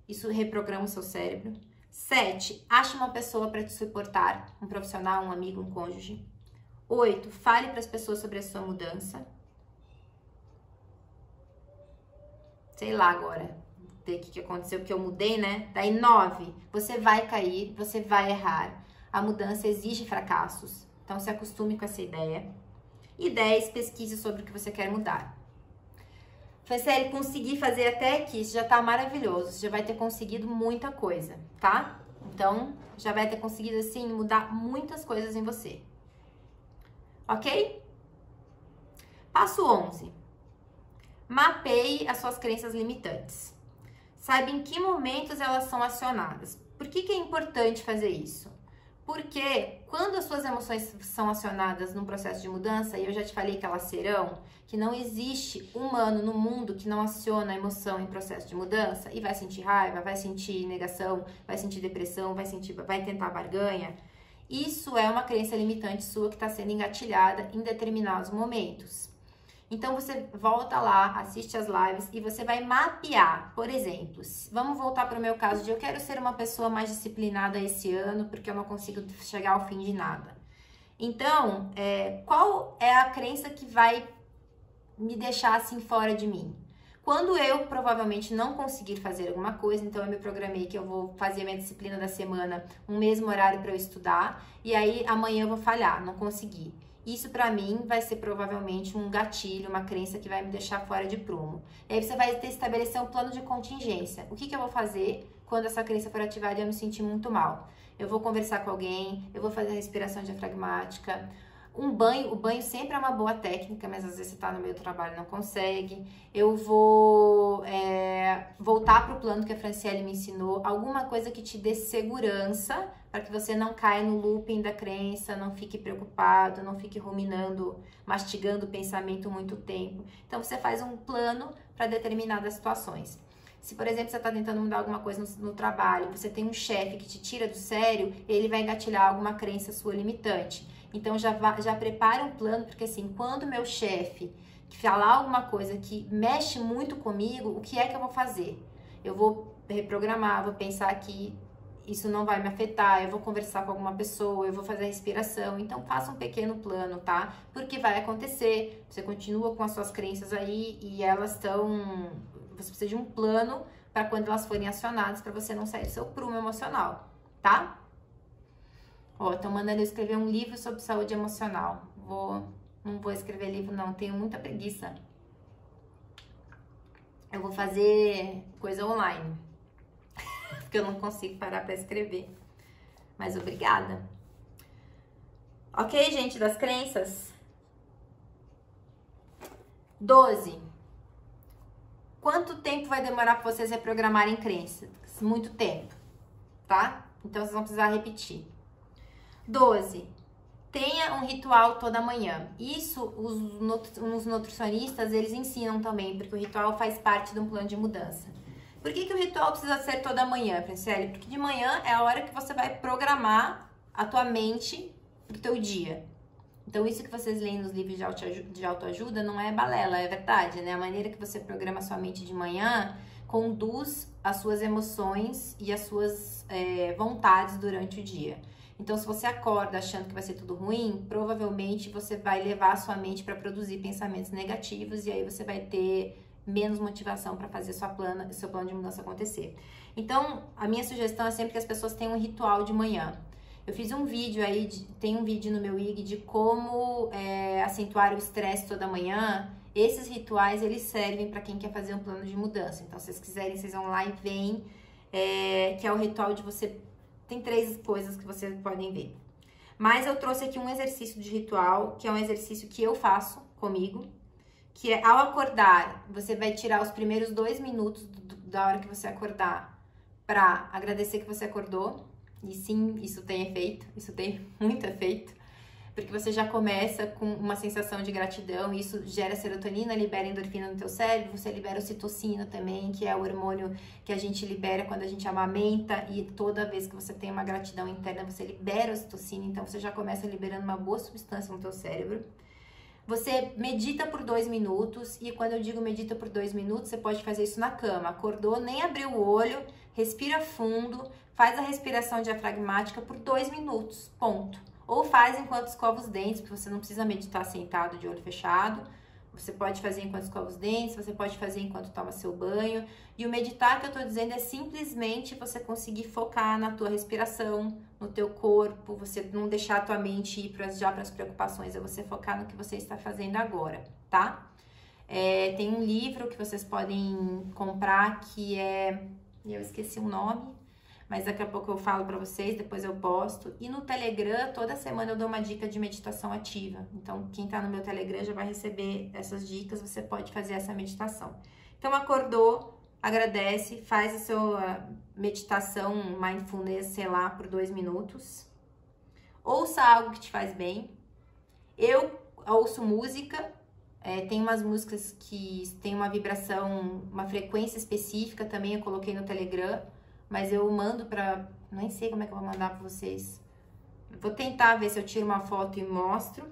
Speaker 1: Isso reprograma o seu cérebro. 7, ache uma pessoa para te suportar, um profissional, um amigo, um cônjuge. 8, fale para as pessoas sobre a sua mudança. Sei lá agora, o que aconteceu, porque eu mudei, né? Daí 9, você vai cair, você vai errar. A mudança exige fracassos, então se acostume com essa ideia. E 10, pesquise sobre o que você quer mudar. Franciele, conseguir fazer até aqui, isso já tá maravilhoso, você já vai ter conseguido muita coisa, tá? Então, já vai ter conseguido, assim, mudar muitas coisas em você. Ok? Passo 11. Mapeie as suas crenças limitantes. saiba em que momentos elas são acionadas. Por que é importante fazer isso? Porque quando as suas emoções são acionadas num processo de mudança, e eu já te falei que elas serão, que não existe humano no mundo que não aciona a emoção em processo de mudança e vai sentir raiva, vai sentir negação, vai sentir depressão, vai tentar barganha. Isso é uma crença limitante sua que está sendo engatilhada em determinados momentos. Então você volta lá, assiste as lives e você vai mapear, por exemplo, vamos voltar para o meu caso de eu quero ser uma pessoa mais disciplinada esse ano porque eu não consigo chegar ao fim de nada. Então, qual é a crença que vai me deixar assim fora de mim? Quando eu provavelmente não conseguir fazer alguma coisa, então eu me programei que eu vou fazer minha disciplina da semana, um mesmo horário para eu estudar, e aí amanhã eu vou falhar, não consegui. Isso pra mim vai ser provavelmente um gatilho, uma crença que vai me deixar fora de prumo. E aí você vai ter que estabelecer um plano de contingência. O que eu vou fazer quando essa crença for ativada e eu me sentir muito mal? Eu vou conversar com alguém, eu vou fazer respiração diafragmática. O banho sempre é uma boa técnica, mas às vezes você tá no meio do trabalho e não consegue. Eu vou voltar pro plano que a Franciele me ensinou, alguma coisa que te dê segurança, para que você não caia no looping da crença, não fique preocupado, não fique ruminando, mastigando o pensamento muito tempo. Então você faz um plano para determinadas situações. Se, por exemplo, você está tentando mudar alguma coisa no trabalho, você tem um chefe que te tira do sério, ele vai engatilhar alguma crença sua limitante. Então já prepara um plano, porque assim, quando meu chefe falar alguma coisa que mexe muito comigo, o que é que eu vou fazer? Eu vou reprogramar, vou pensar que isso não vai me afetar, eu vou conversar com alguma pessoa, eu vou fazer a respiração. Então faça um pequeno plano, tá? Porque vai acontecer, você continua com as suas crenças aí e elas estão... Você precisa de um plano para quando elas forem acionadas, para você não sair do seu prumo emocional, tá? Ó, estão mandando eu escrever um livro sobre saúde emocional. Não vou escrever livro, não. Tenho muita preguiça. Eu vou fazer coisa online. Porque eu não consigo parar para escrever. Mas obrigada. Ok, gente, das crenças? 12. Quanto tempo vai demorar para vocês reprogramarem crenças? Muito tempo, tá? Então, vocês vão precisar repetir. 12. Tenha um ritual toda manhã. Isso os nutricionistas, eles ensinam também, porque o ritual faz parte de um plano de mudança. Por que o ritual precisa ser toda manhã, Franciele? Porque de manhã é a hora que você vai programar a tua mente pro teu dia. Então, isso que vocês leem nos livros de autoajuda não é balela, é verdade, né? A maneira que você programa a sua mente de manhã conduz as suas emoções e as suas vontades durante o dia. Então, se você acorda achando que vai ser tudo ruim, provavelmente você vai levar a sua mente para produzir pensamentos negativos e aí você vai ter menos motivação para fazer seu plano de mudança acontecer. Então, a minha sugestão é sempre que as pessoas tenham um ritual de manhã. Eu fiz um vídeo aí, tem um vídeo no meu IG de como acentuar o estresse toda manhã. Esses rituais, eles servem para quem quer fazer um plano de mudança. Então, se vocês quiserem, vocês vão lá e veem, que é o ritual de você... Tem 3 coisas que vocês podem ver. Mas eu trouxe aqui um exercício de ritual, que é um exercício que eu faço comigo, que é ao acordar, você vai tirar os primeiros 2 minutos da hora que você acordar para agradecer que você acordou. E sim, isso tem efeito, isso tem muito efeito, porque você já começa com uma sensação de gratidão, e isso gera serotonina, libera endorfina no teu cérebro, você libera ocitocina também, que é o hormônio que a gente libera quando a gente amamenta, e toda vez que você tem uma gratidão interna, você libera ocitocina, então você já começa liberando uma boa substância no teu cérebro. Você medita por 2 minutos, e quando eu digo medita por 2 minutos, você pode fazer isso na cama. Acordou, nem abriu o olho, respira fundo, faz a respiração diafragmática por 2 minutos, ponto. Ou faz enquanto escova os dentes, porque você não precisa meditar sentado de olho fechado. Você pode fazer enquanto escova os dentes, você pode fazer enquanto toma seu banho. E o meditar que eu tô dizendo é simplesmente você conseguir focar na tua respiração, no teu corpo, você não deixar a tua mente ir já para as preocupações, é você focar no que você está fazendo agora, tá? Tem um livro que vocês podem comprar que eu esqueci o nome, mas daqui a pouco eu falo pra vocês, depois eu posto. E no Telegram, toda semana eu dou uma dica de meditação ativa. Então, quem tá no meu Telegram já vai receber essas dicas, você pode fazer essa meditação. Então, acordou, agradece, faz a sua meditação, mindfulness, sei lá, por 2 minutos. Ouça algo que te faz bem. Eu ouço música, tem umas músicas que tem uma vibração, uma frequência específica também, eu coloquei no Telegram, mas eu mando pra... nem sei como é que eu vou mandar pra vocês. Vou tentar ver se eu tiro uma foto e mostro.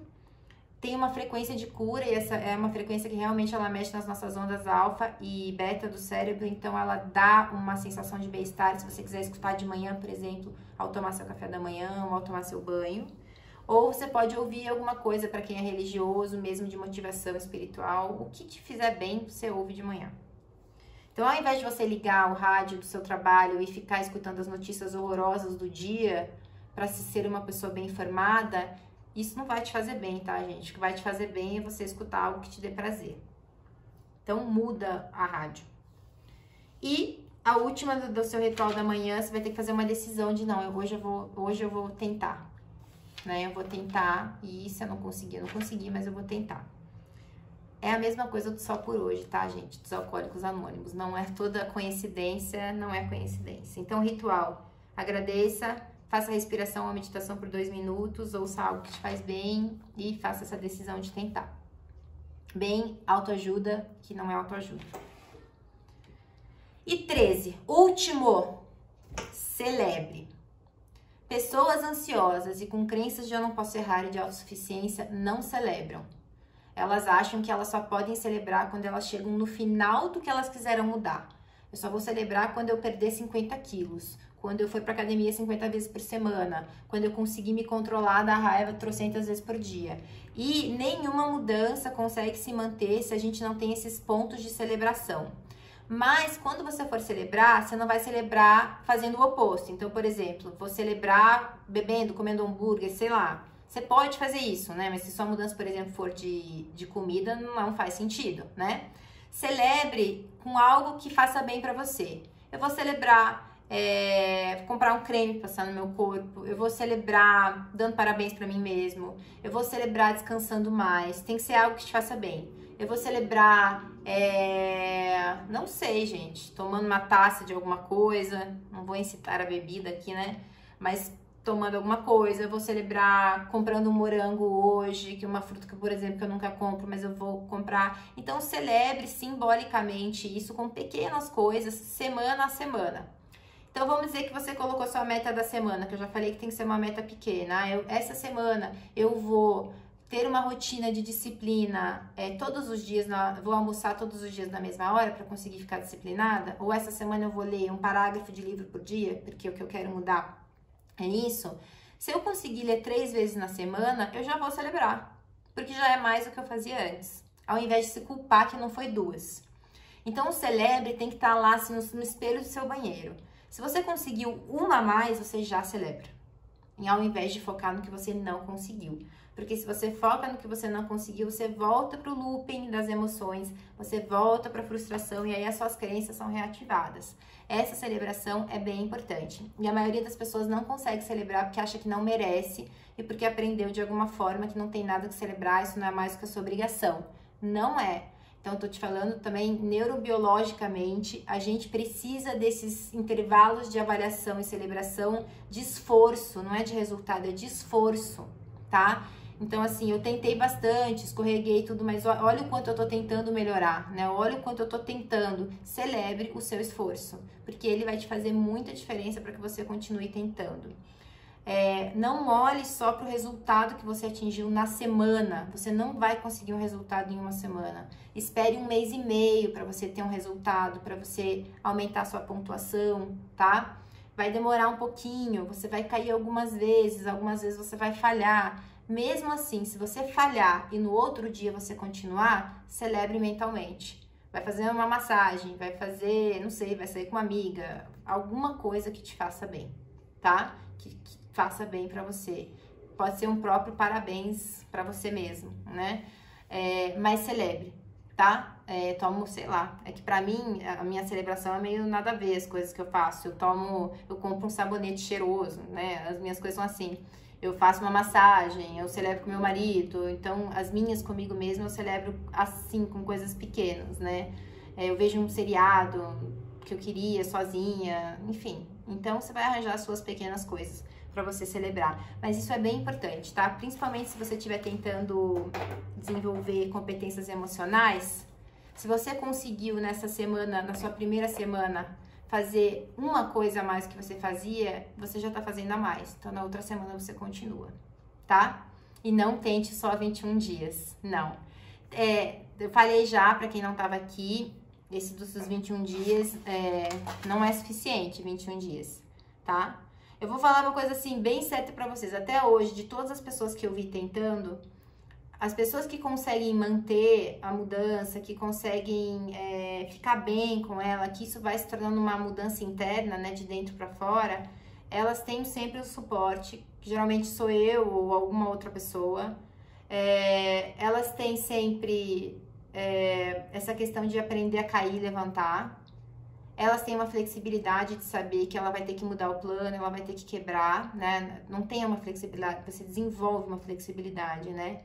Speaker 1: Tem uma frequência de cura e essa é uma frequência que realmente ela mexe nas nossas ondas alfa e beta do cérebro, então ela dá uma sensação de bem-estar. Se você quiser escutar de manhã, por exemplo, ao tomar seu café da manhã ou ao tomar seu banho. Ou você pode ouvir alguma coisa para quem é religioso, mesmo de motivação espiritual. O que te fizer bem, você ouve de manhã. Então, ao invés de você ligar o rádio do seu trabalho e ficar escutando as notícias horrorosas do dia para ser uma pessoa bem informada, isso não vai te fazer bem, tá, gente? O que vai te fazer bem é você escutar algo que te dê prazer. Então, muda a rádio. E a última do seu ritual da manhã, você vai ter que fazer uma decisão de não, hoje eu vou tentar. Né? Eu vou tentar, e se eu não consegui, mas eu vou tentar. É a mesma coisa do Só por Hoje, tá, gente? Dos Alcoólicos Anônimos. Não é toda coincidência, não é coincidência. Então, ritual, agradeça, faça a respiração ou a meditação por 2 minutos, ouça algo que te faz bem e faça essa decisão de tentar. Bem, autoajuda, que não é autoajuda. E 13, último, celebre. Pessoas ansiosas e com crenças de eu não posso errar e de autossuficiência não celebram. Elas acham que elas só podem celebrar quando elas chegam no final do que elas quiseram mudar. Eu só vou celebrar quando eu perder 50 quilos, quando eu for pra academia 50 vezes por semana, quando eu conseguir me controlar da raiva trocentas vezes por dia. E nenhuma mudança consegue se manter se a gente não tem esses pontos de celebração. Mas quando você for celebrar, você não vai celebrar fazendo o oposto. Então, por exemplo, vou celebrar bebendo, comendo hambúrguer, sei lá. Você pode fazer isso, né? Mas se sua mudança, por exemplo, for de comida, não faz sentido, né? Celebre com algo que faça bem pra você. Eu vou celebrar comprar um creme pra passar no meu corpo. Eu vou celebrar dando parabéns pra mim mesmo. Eu vou celebrar descansando mais. Tem que ser algo que te faça bem. Eu vou celebrar, não sei, gente, tomando uma taça de alguma coisa. Não vou incitar a bebida aqui, né? Mas tomando alguma coisa. Eu vou celebrar comprando um morango hoje, que é uma fruta que, por exemplo, que eu nunca compro, mas eu vou comprar. Então, celebre simbolicamente isso com pequenas coisas, semana a semana. Então, vamos dizer que você colocou sua meta da semana, que eu já falei que tem que ser uma meta pequena. Essa semana eu vou ter uma rotina de disciplina todos os dias, vou almoçar todos os dias na mesma hora para conseguir ficar disciplinada. Ou essa semana eu vou ler um parágrafo de livro por dia, porque o que eu quero mudar é isso. Se eu conseguir ler 3 vezes na semana, eu já vou celebrar, porque já é mais do que eu fazia antes, ao invés de se culpar que não foi 2. Então, o celebre tem que estar lá assim, no espelho do seu banheiro. Se você conseguiu uma a mais, você já celebra, ao invés de focar no que você não conseguiu. Porque se você foca no que você não conseguiu, você volta para o looping das emoções, você volta para a frustração e aí as suas crenças são reativadas. Essa celebração é bem importante. E a maioria das pessoas não consegue celebrar porque acha que não merece e porque aprendeu de alguma forma que não tem nada que celebrar, isso não é mais do que a sua obrigação. Não é. Então, eu tô te falando também neurobiologicamente, a gente precisa desses intervalos de avaliação e celebração de esforço, não é de resultado, é de esforço, tá? Então, assim, eu tentei bastante, escorreguei tudo, mas olha o quanto eu tô tentando melhorar, né? Olha o quanto eu tô tentando. Celebre o seu esforço, porque ele vai te fazer muita diferença para que você continue tentando. Não olhe só para o resultado que você atingiu na semana. Você não vai conseguir um resultado em uma semana. Espere 1 mês e meio para você ter um resultado, para você aumentar a sua pontuação, tá? Vai demorar um pouquinho, você vai cair algumas vezes você vai falhar. Mesmo assim, se você falhar e no outro dia você continuar, celebre mentalmente. Vai fazer uma massagem, vai fazer, não sei, vai sair com uma amiga, alguma coisa que te faça bem, tá? Que faça bem pra você. Pode ser um próprio parabéns pra você mesmo, né? Mas celebre, tá? Tomo, sei lá, é que pra mim, a minha celebração é meio nada a ver as coisas que eu faço. Eu compro um sabonete cheiroso, né? As minhas coisas são assim. Eu faço uma massagem, eu celebro com meu marido. Então, as minhas comigo mesma eu celebro assim, com coisas pequenas, né? Eu vejo um seriado, porque eu queria, sozinha, enfim. Então, você vai arranjar as suas pequenas coisas para você celebrar. Mas isso é bem importante, tá? Principalmente se você estiver tentando desenvolver competências emocionais. Se você conseguiu nessa semana, na sua primeira semana, fazer uma coisa a mais que você fazia, você já tá fazendo a mais. Então, na outra semana você continua, tá? E não tente só 21 dias, não. Eu falei já, para quem não tava aqui, esse dos 21 dias não é suficiente, 21 dias, tá? Eu vou falar uma coisa assim, bem certa pra vocês. Até hoje, de todas as pessoas que eu vi tentando, as pessoas que conseguem manter a mudança, que conseguem ficar bem com ela, que isso vai se tornando uma mudança interna, né, de dentro pra fora, elas têm sempre o suporte, que geralmente sou eu ou alguma outra pessoa. Elas têm sempre essa questão de aprender a cair e levantar. Elas têm uma flexibilidade de saber que ela vai ter que mudar o plano, ela vai ter que quebrar, né? Não tem uma flexibilidade, você desenvolve uma flexibilidade, né?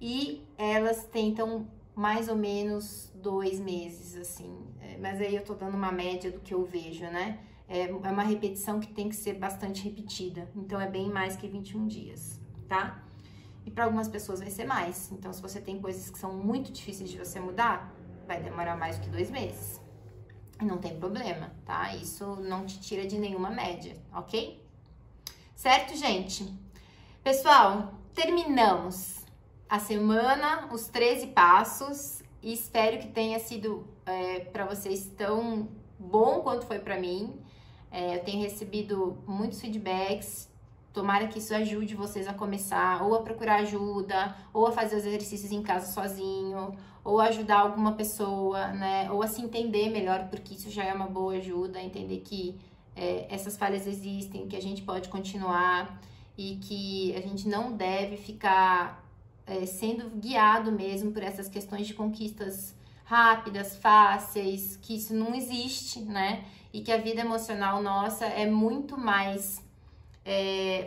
Speaker 1: E elas tentam mais ou menos 2 meses, assim. Mas aí eu tô dando uma média do que eu vejo, né? É uma repetição que tem que ser bastante repetida. Então, é bem mais que 21 dias, tá? E para algumas pessoas vai ser mais. Então, se você tem coisas que são muito difíceis de você mudar, vai demorar mais do que 2 meses. Não tem problema, tá? Isso não te tira de nenhuma média, ok? Certo, gente? Pessoal, terminamos a semana, os 13 passos. E espero que tenha sido para vocês tão bom quanto foi para mim. Eu tenho recebido muitos feedbacks. Tomara que isso ajude vocês a começar, ou a procurar ajuda, ou a fazer os exercícios em casa sozinho, ou ajudar alguma pessoa, né? Ou a se entender melhor, porque isso já é uma boa ajuda, entender que essas falhas existem, que a gente pode continuar e que a gente não deve ficar sendo guiado mesmo por essas questões de conquistas rápidas, fáceis, que isso não existe, né? E que a vida emocional nossa é muito mais...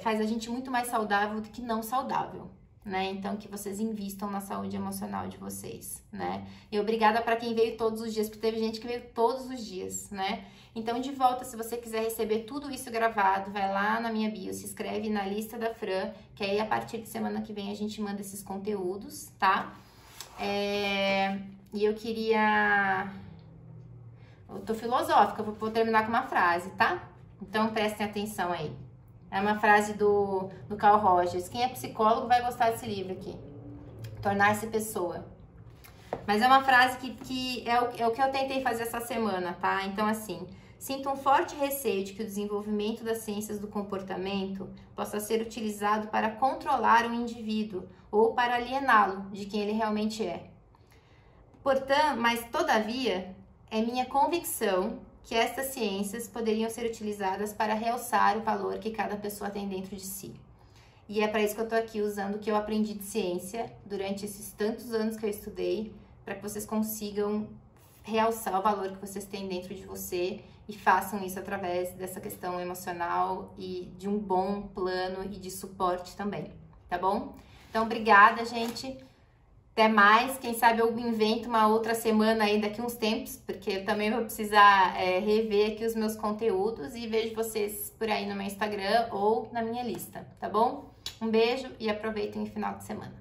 Speaker 1: faz a gente muito mais saudável do que não saudável, né? Então, que vocês invistam na saúde emocional de vocês, né? E obrigada para quem veio todos os dias, porque teve gente que veio todos os dias, né? Então, de volta, se você quiser receber tudo isso gravado, vai lá na minha bio, se inscreve na lista da Fran, que aí a partir de semana que vem a gente manda esses conteúdos, tá? E eu queria... Eu tô filosófica, vou terminar com uma frase, tá? Então, prestem atenção aí. É uma frase do Carl Rogers. Quem é psicólogo vai gostar desse livro aqui. Tornar-se pessoa. Mas é uma frase que é o que eu tentei fazer essa semana, tá? Então, assim, sinto um forte receio de que o desenvolvimento das ciências do comportamento possa ser utilizado para controlar um indivíduo ou para aliená-lo de quem ele realmente é. Portanto, mas, todavia, é minha convicção que estas ciências poderiam ser utilizadas para realçar o valor que cada pessoa tem dentro de si. E é para isso que eu tô aqui usando o que eu aprendi de ciência durante esses tantos anos que eu estudei, para que vocês consigam realçar o valor que vocês têm dentro de você e façam isso através dessa questão emocional e de um bom plano e de suporte também, tá bom? Então, obrigada, gente. Até mais, quem sabe eu invento uma outra semana aí daqui uns tempos, porque eu também vou precisar rever aqui os meus conteúdos e vejo vocês por aí no meu Instagram ou na minha lista, tá bom? Um beijo e aproveitem o final de semana.